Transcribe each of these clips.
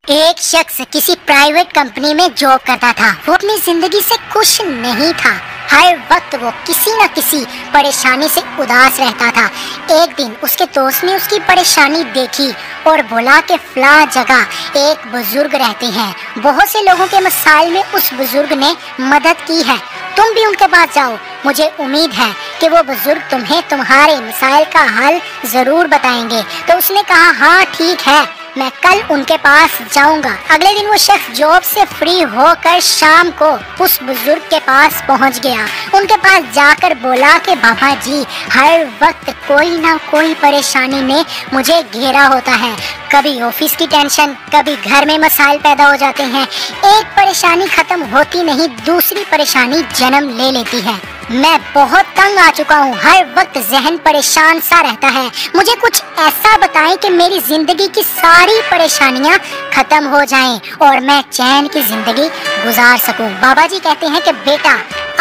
एक शख्स किसी प्राइवेट कंपनी में जॉब करता था। वो अपनी जिंदगी से खुश नहीं था। हर वक्त वो किसी न किसी परेशानी से उदास रहता था। एक दिन उसके दोस्त ने उसकी परेशानी देखी और बोला कि फला जगह एक बुजुर्ग रहते हैं। बहुत से लोगों के मसाइल में उस बुजुर्ग ने मदद की है। तुम भी उनके पास जाओ। मुझे उम्मीद है कि वो बुजुर्ग तुम्हें तुम्हारे मसाइल का हल जरूर बताएंगे। तो उसने कहा, हाँ ठीक है, मैं कल उनके पास जाऊंगा। अगले दिन वो शख्स जॉब से फ्री होकर शाम को उस बुजुर्ग के पास पहुंच गया। उनके पास जाकर बोला कि बाबा जी, हर वक्त कोई ना कोई परेशानी ने मुझे घेरा होता है। कभी ऑफिस की टेंशन, कभी घर में मसाइल पैदा हो जाते हैं। एक परेशानी खत्म होती नहीं, दूसरी परेशानी जन्म ले लेती है। मैं बहुत तंग आ चुका हूँ। हर वक्त जहन परेशान सा रहता है। मुझे कुछ ऐसा बताएं कि मेरी जिंदगी की सारी परेशानियाँ खत्म हो जाएं और मैं चैन की जिंदगी गुजार सकूं। बाबा जी कहते हैं कि बेटा,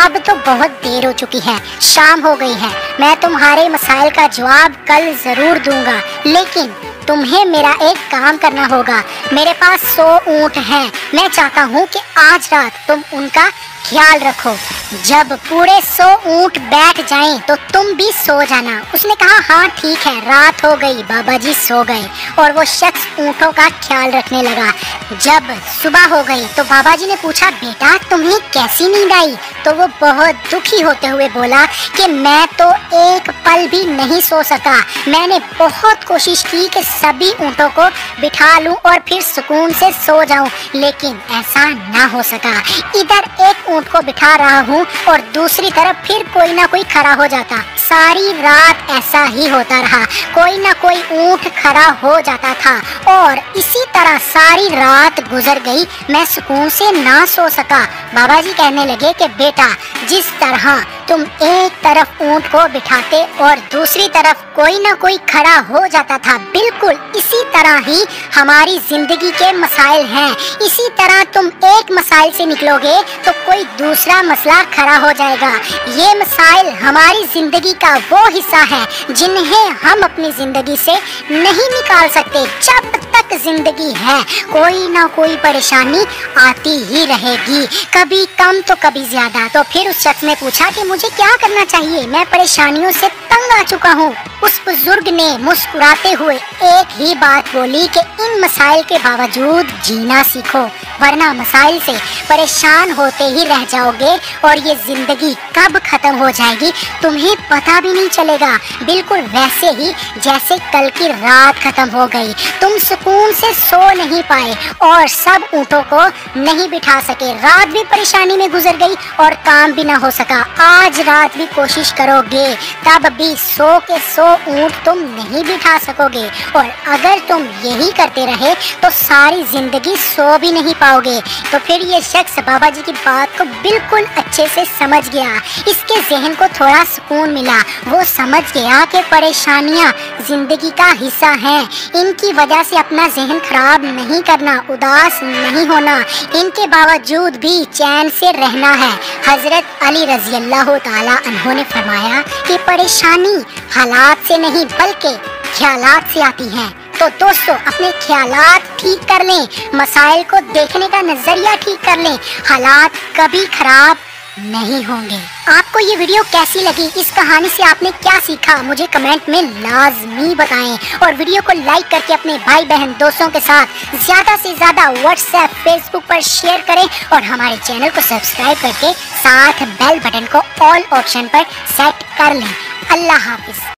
अब तो बहुत देर हो चुकी है, शाम हो गई है। मैं तुम्हारे मसाइल का जवाब कल जरूर दूंगा, लेकिन तुम्हें मेरा एक काम करना होगा। मेरे पास 100 ऊँट हैं। मैं चाहता हूँ कि आज रात तुम उनका ख्याल रखो। जब पूरे 100 ऊँट बैठ जाएं तो तुम भी सो जाना। उसने कहा, हाँ ठीक है। रात हो गई, बाबा जी सो गए और वो शख्स ऊँटों का ख्याल रखने लगा। जब सुबह हो गई तो बाबा जी ने पूछा, बेटा तुम्हें कैसी नींद आई? तो वो बहुत दुखी होते हुए बोला कि मैं तो एक पल भी नहीं सो सका। मैंने बहुत कोशिश की कि सभी ऊँटों को बिठा लूं और फिर सुकून से सो जाऊं, लेकिन ऐसा ना हो सका। इधर एक ऊँट को बिठा रहा हूँ और दूसरी तरफ फिर कोई ना कोई खड़ा हो जाता। सारी रात ऐसा ही होता रहा। कोई ना कोई ऊँट खड़ा हो जाता था और इसी तरह सारी रात गुजर गई। मैं सुकून से ना सो सका। बाबा जी कहने लगे कि बेटा, जिस तरह तुम एक तरफ ऊँट को बिठाते और दूसरी तरफ कोई ना कोई खड़ा हो जाता था, बिल्कुल इसी तरह ही हमारी जिंदगी के मसाइल हैं। इसी तरह तुम एक मसाइल से निकलोगे तो कोई दूसरा मसला खड़ा हो जाएगा। ये मसाइल हमारी जिंदगी का वो हिस्सा है जिन्हें हम अपनी जिंदगी से नहीं निकाल सकते। जब तक जिंदगी है, कोई ना कोई परेशानी आती ही रहेगी, कभी कम तो कभी ज्यादा। तो फिर उस शख्स ने पूछा कि मुझे क्या करना चाहिए? मैं परेशानियों से तंग आ चुका हूँ। उस बुजुर्ग ने मुस्कुराते हुए एक ही बात बोली कि इन मसाइल के बावजूद जीना सीखो, वरना मसाइल से परेशान होते ही रह जाओगे और ये जिंदगी कब खत्म हो जाएगी तुम्हें पता भी नहीं चलेगा। बिल्कुल वैसे ही जैसे कल की रात खत्म हो गई। तुम सुकून से सो नहीं पाए और सब ऊँटों को नहीं बिठा सके। रात भी परेशानी में गुजर गई और काम भी ना हो सका। आज रात भी कोशिश करोगे तब भी 100 के 100 ऊँट तुम नहीं बिठा सकोगे और अगर तुम यही करते रहे तो सारी जिंदगी सो भी नहीं पाओगे। तो फिर ये शख्स बाबा जी की बात को बिल्कुल अच्छे से समझ गया। इसके जहन को थोड़ा सुकून मिला। वो समझ गया कि परेशानियां जिंदगी का हिस्सा हैं। इनकी वजह से अपना जहन खराब नहीं करना, उदास नहीं होना, इनके बावजूद भी चैन से रहना है। हजरत अली रजी अल्लाह ताला अन्हु ने फरमाया कि परेशानी हालात से नहीं बल्कि ख्यालात से आती है। तो दोस्तों, अपने ख्यालात ठीक कर लें, मसाइल को देखने का नजरिया ठीक कर लें, हालात कभी खराब नहीं होंगे। आपको ये वीडियो कैसी लगी? इस कहानी से आपने क्या सीखा? मुझे कमेंट में लाजमी बताएं और वीडियो को लाइक करके अपने भाई बहन दोस्तों के साथ ज्यादा से ज्यादा व्हाट्सएप, फेसबुक पर शेयर करें और हमारे चैनल को सब्सक्राइब करके साथ बेल बटन को ऑल ऑप्शन पर सेट कर लें। अल्लाह हाफिज।